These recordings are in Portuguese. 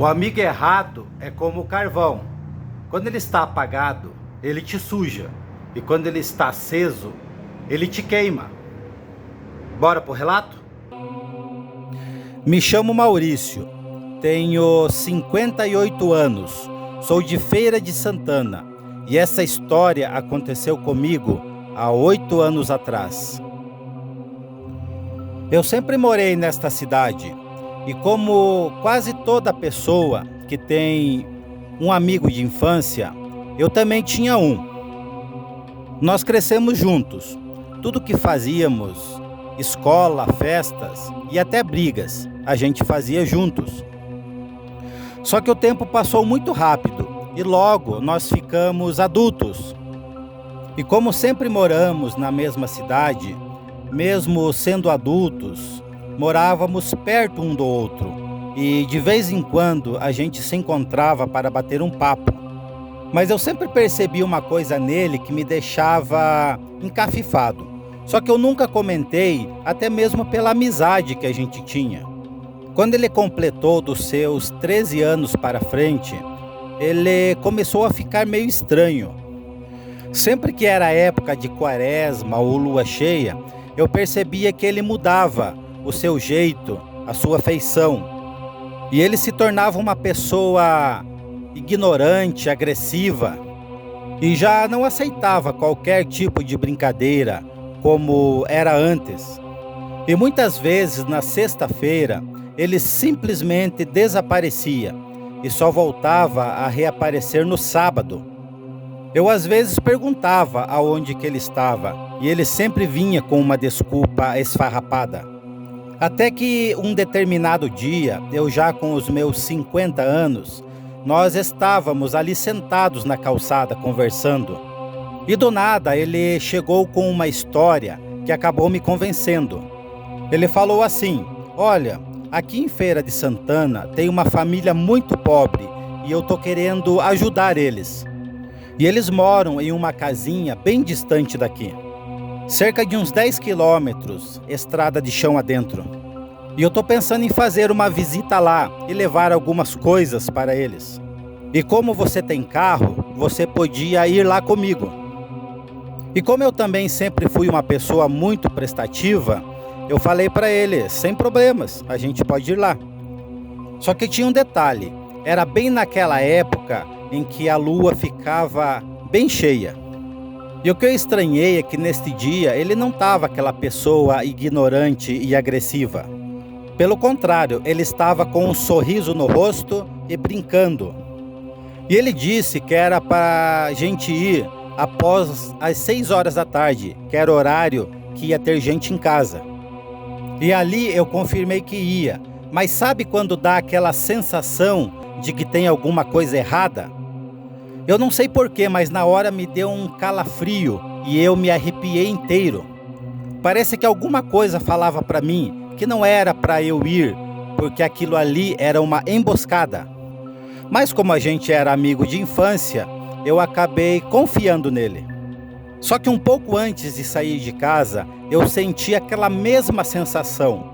O amigo errado é como o carvão. Quando ele está apagado, ele te suja. E quando ele está aceso, ele te queima. Bora pro relato? Me chamo Maurício, tenho 58 anos, sou de Feira de Santana e essa história aconteceu comigo há 8 anos atrás. Eu sempre morei nesta cidade e, como quase toda pessoa que tem um amigo de infância, eu também tinha um. Nós crescemos juntos, tudo que fazíamos, escola, festas e até brigas, a gente fazia juntos. Só que o tempo passou muito rápido e logo nós ficamos adultos. E como sempre moramos na mesma cidade, mesmo sendo adultos, morávamos perto um do outro e de vez em quando a gente se encontrava para bater um papo. Mas eu sempre percebi uma coisa nele que me deixava encafifado. Só que eu nunca comentei, até mesmo pela amizade que a gente tinha. Quando ele completou dos seus 13 anos para frente, ele começou a ficar meio estranho. Sempre que era época de quaresma ou lua cheia, eu percebia que ele mudava o seu jeito, a sua feição. E ele se tornava uma pessoa ignorante, agressiva, e já não aceitava qualquer tipo de brincadeira como era antes. E muitas vezes na sexta-feira ele simplesmente desaparecia e só voltava a reaparecer no sábado. Eu às vezes perguntava aonde que ele estava e ele sempre vinha com uma desculpa esfarrapada. Até que um determinado dia, eu já com os meus 50 anos, nós estávamos ali sentados na calçada conversando. E do nada ele chegou com uma história que acabou me convencendo. Ele falou assim: olha, aqui em Feira de Santana tem uma família muito pobre e eu tô querendo ajudar eles. E eles moram em uma casinha bem distante daqui. Cerca de uns 10 quilômetros, estrada de chão adentro. E eu tô pensando em fazer uma visita lá e levar algumas coisas para eles. E como você tem carro, você podia ir lá comigo. E como eu também sempre fui uma pessoa muito prestativa, eu falei para ele, sem problemas, a gente pode ir lá. Só que tinha um detalhe, era bem naquela época em que a lua ficava bem cheia. E o que eu estranhei é que neste dia ele não estava aquela pessoa ignorante e agressiva. Pelo contrário, ele estava com um sorriso no rosto e brincando. E ele disse que era para a gente ir após as 6 horas da tarde, que era o horário que ia ter gente em casa. E ali eu confirmei que ia, mas sabe quando dá aquela sensação de que tem alguma coisa errada? Eu não sei porquê, mas na hora me deu um calafrio e eu me arrepiei inteiro. Parece que alguma coisa falava para mim que não era para eu ir, porque aquilo ali era uma emboscada. Mas como a gente era amigo de infância, eu acabei confiando nele. Só que um pouco antes de sair de casa, eu senti aquela mesma sensação.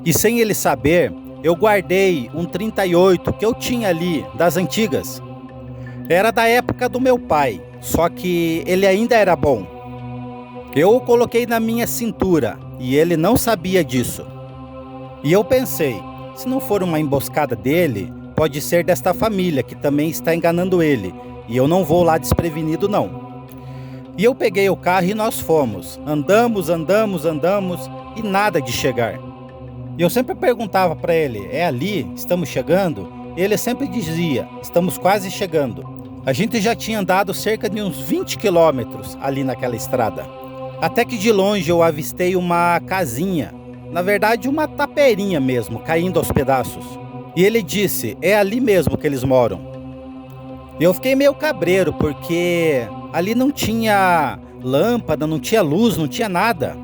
E sem ele saber, eu guardei um 38 que eu tinha ali, das antigas. Era da época do meu pai, só que ele ainda era bom. Eu o coloquei na minha cintura e ele não sabia disso. E eu pensei, se não for uma emboscada dele, pode ser desta família que também está enganando ele. E eu não vou lá desprevenido não. E eu peguei o carro e nós fomos. Andamos e nada de chegar. E eu sempre perguntava para ele, é ali? Estamos chegando? Ele sempre dizia, estamos quase chegando. A gente já tinha andado cerca de uns 20 quilômetros ali naquela estrada. Até que de longe eu avistei uma casinha. Na verdade, uma taperinha mesmo, caindo aos pedaços. E ele disse, é ali mesmo que eles moram. E eu fiquei meio cabreiro, porque ali não tinha lâmpada, não tinha luz, não tinha nada.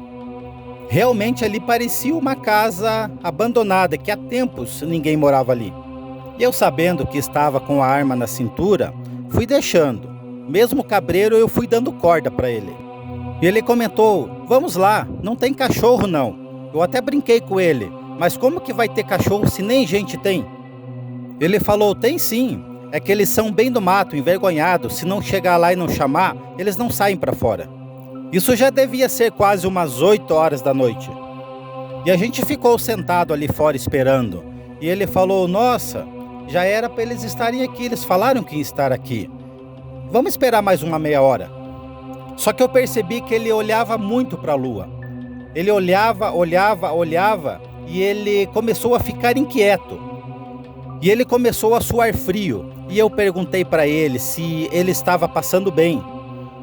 Realmente ali parecia uma casa abandonada, que há tempos ninguém morava ali. E eu, sabendo que estava com a arma na cintura, fui deixando. Mesmo cabreiro, eu fui dando corda para ele. E ele comentou, vamos lá, não tem cachorro não. Eu até brinquei com ele, mas como que vai ter cachorro se nem gente tem? Ele falou: tem sim, é que eles são bem do mato, envergonhados, se não chegar lá e não chamar, eles não saem para fora. Isso já devia ser quase umas 8 horas da noite. E a gente ficou sentado ali fora esperando. E ele falou: nossa, já era para eles estarem aqui, eles falaram que iam estar aqui. Vamos esperar mais uma meia hora. Só que eu percebi que ele olhava muito para a lua. Ele olhava e ele começou a ficar inquieto. E ele começou a suar frio. E eu perguntei para ele se ele estava passando bem.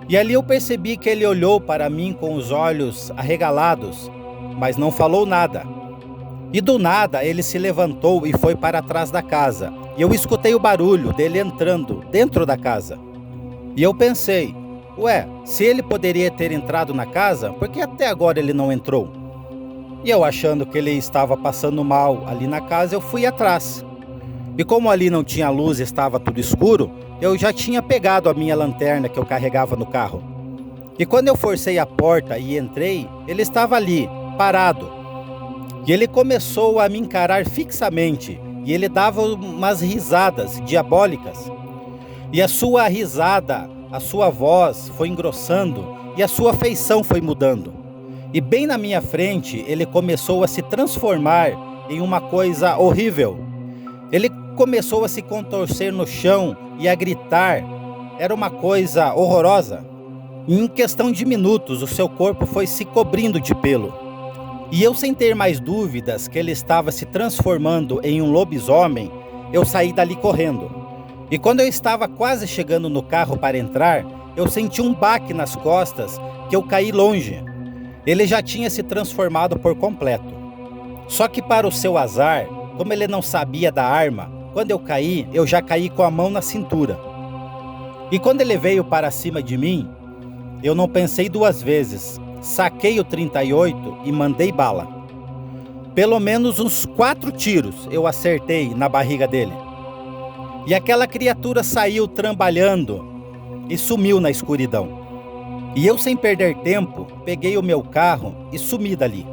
E ali eu percebi que ele olhou para mim com os olhos arregalados, mas não falou nada. E do nada ele se levantou e foi para trás da casa. E eu escutei o barulho dele entrando dentro da casa. E eu pensei: ué, se ele poderia ter entrado na casa, por que até agora ele não entrou? E eu, achando que ele estava passando mal ali na casa, eu fui atrás. E como ali não tinha luz e estava tudo escuro, eu já tinha pegado a minha lanterna que eu carregava no carro. E quando eu forcei a porta e entrei, ele estava ali, parado. E ele começou a me encarar fixamente, e ele dava umas risadas diabólicas. E a sua risada, a sua voz foi engrossando e a sua feição foi mudando. E bem na minha frente, ele começou a se transformar em uma coisa horrível. Ele começou a se contorcer no chão e a gritar. Era uma coisa horrorosa. E em questão de minutos, o seu corpo foi se cobrindo de pelo. E eu, sem ter mais dúvidas que ele estava se transformando em um lobisomem, eu saí dali correndo. E quando eu estava quase chegando no carro para entrar, eu senti um baque nas costas que eu caí longe. Ele já tinha se transformado por completo. Só que para o seu azar, como ele não sabia da arma, quando eu caí, eu já caí com a mão na cintura. E quando ele veio para cima de mim, eu não pensei duas vezes. Saquei o 38 e mandei bala. Pelo menos uns 4 tiros eu acertei na barriga dele. E aquela criatura saiu trambalhando e sumiu na escuridão. E eu, sem perder tempo, peguei o meu carro e sumi dali.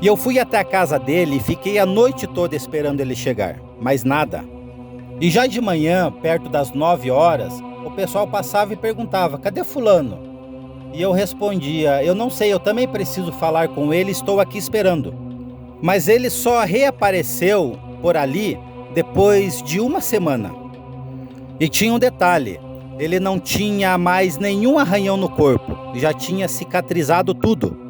E eu fui até a casa dele e fiquei a noite toda esperando ele chegar, mas nada. E já de manhã, perto das 9 horas, o pessoal passava e perguntava: cadê fulano? E eu respondia: eu não sei, eu também preciso falar com ele, estou aqui esperando. Mas ele só reapareceu por ali depois de uma semana. E tinha um detalhe: ele não tinha mais nenhum arranhão no corpo, já tinha cicatrizado tudo.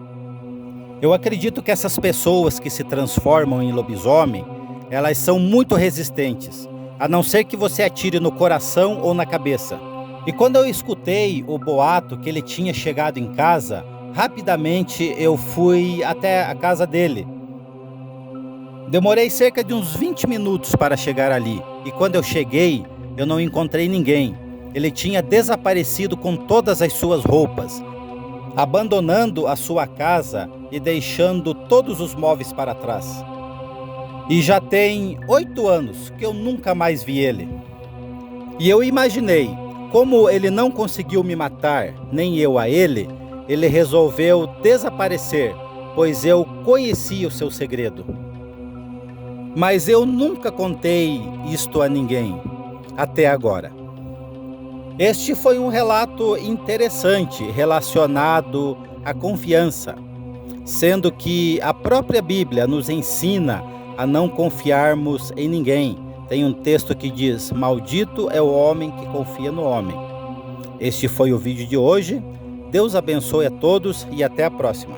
Eu acredito que essas pessoas que se transformam em lobisomem, elas são muito resistentes, a não ser que você atire no coração ou na cabeça. E quando eu escutei o boato que ele tinha chegado em casa, rapidamente eu fui até a casa dele. Demorei cerca de uns 20 minutos para chegar ali, e quando eu cheguei, eu não encontrei ninguém. Ele tinha desaparecido com todas as suas roupas, abandonando a sua casa e deixando todos os móveis para trás. E já tem 8 anos que eu nunca mais vi ele. E eu imaginei, como ele não conseguiu me matar, nem eu a ele, ele resolveu desaparecer, pois eu conhecia o seu segredo. Mas eu nunca contei isto a ninguém, até agora. Este foi um relato interessante relacionado à confiança, sendo que a própria Bíblia nos ensina a não confiarmos em ninguém. Tem um texto que diz: maldito é o homem que confia no homem. Este foi o vídeo de hoje. Deus abençoe a todos e até a próxima.